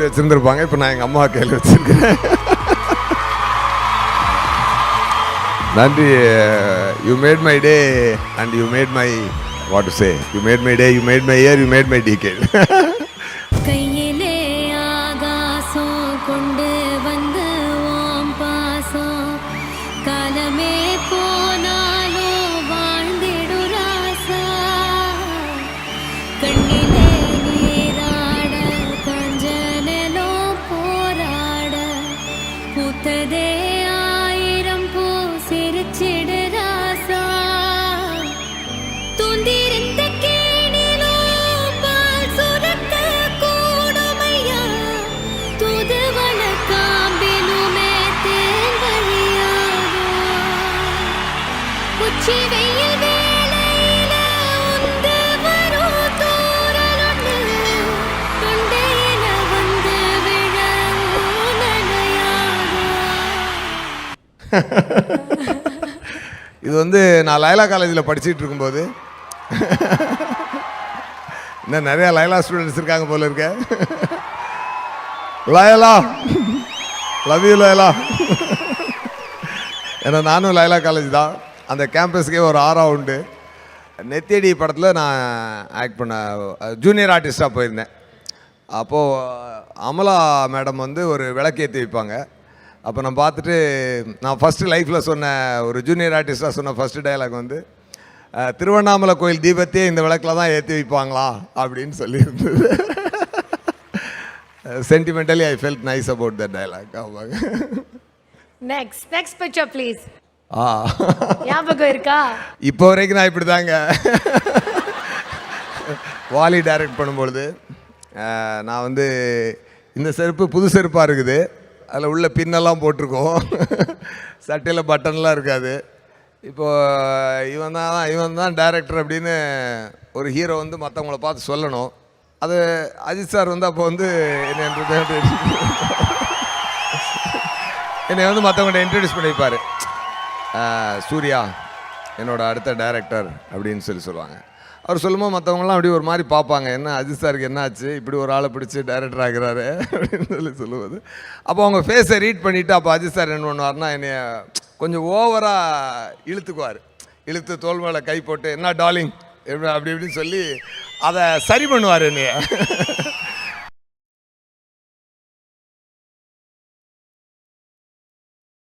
அப்படி வச்சுருந்துருப்பாங்க. இப்போ நான் எங்கள் அம்மா கையில் வச்சுருக்கிறேன். நன்றி. You made my day and you made my what to say, you made my day, you made my year, you made my decade. கையிலே ஆகாசம் கொண்டு வந்து ஓம் பாசம், காலமே போனாலும் வாழ்ந்திடு ராசா. கண்ணிலே நீராட கஞ்சனோ போராட, பூத்ததே ஆயிரம் பூ சிரிச்சிடு ராசா. தூந்திருந்த கேணிலோ பால் சுரக்க கூடுமையா, தூதுவன காம்பிலுமே தேன் வழியாதோ. உச்சி வெயில் வேளையில உந்து வரும் தூறலொன்று, தொண்டையில வந்து விழ நனையாதோ. இது வந்து நான் லைலா காலேஜில் படிச்சுட்டு இருக்கும்போது, இன்னும் நிறையா லைலா ஸ்டூடெண்ட்ஸ் இருக்காங்க போல இருக்க. Loyola, love you Loyola. ஏன்னா நானும் லைலா காலேஜ் தான். அந்த கேம்பஸ்க்கே ஒரு ஆரா உண்டு. நெத்தியடி படத்தில் நான் ஆக்ட் பண்ண ஜூனியர் ஆர்டிஸ்டாக போயிருந்தேன். அப்போது அமலா மேடம் வந்து ஒரு விளக்கேற்றி வைப்பாங்க. அப்போ நான் பார்த்துட்டு, நான் ஃபஸ்ட்டு லைஃப்பில் சொன்ன ஒரு ஜூனியர் ஆர்டிஸ்டாக சொன்ன ஃபஸ்ட்டு டயலாக் வந்து, திருவண்ணாமலை கோயில் தீபத்தையே இந்த விளக்கில் தான் ஏற்றி வைப்பாங்களா அப்படின்னு சொல்லியிருந்தது. Sentimentally I felt nice about that dialogue. ஆமாங்க. Next picture please. ஞாபகம் இருக்கா? இப்போ வரைக்கும் நான் இப்படி தாங்க. வாலி டைரக்ட் பண்ணும்பொழுது நான் வந்து இந்த செருப்பு புது செருப்பாக இருக்குது, அதில் உள்ள பின்னெல்லாம் போட்டிருக்கோம், சட்டையில் பட்டன்லாம் இருக்காது. இப்போது இவன் தான் டைரக்டர் அப்படின்னு ஒரு ஹீரோ வந்து மற்றவங்கள பார்த்து சொல்லணும். அது அஜித் சார் வந்து அப்போ வந்து என்னை வந்து மற்றவங்கள்ட்ட இன்ட்ரடியூஸ் பண்ணியிருப்பார். சூர்யா என்னோட அடுத்த டைரக்டர் அப்படின்னு சொல்லுவாங்க. அவர் சொல்லும்போது மற்றவங்களாம் அப்படி ஒரு மாதிரி பார்ப்பாங்க, என்ன அஜித் சாருக்கு என்ன ஆச்சு, இப்படி ஒரு ஆளை பிடிச்சி டைரக்டர் ஆகிறாரு அப்படின்னு சொல்லுவது. அப்போ அவங்க ஃபேஸை ரீட் பண்ணிவிட்டு, அப்போ அஜித் சார் என்ன பண்ணுவார்னா, என்னை கொஞ்சம் ஓவராக இழுத்துக்குவார். இழுத்து தோல் மேலே கை போட்டு, என்ன டார்லிங் அப்படி இப்படின்னு சொல்லி அதை சரி பண்ணுவார் என்னைய.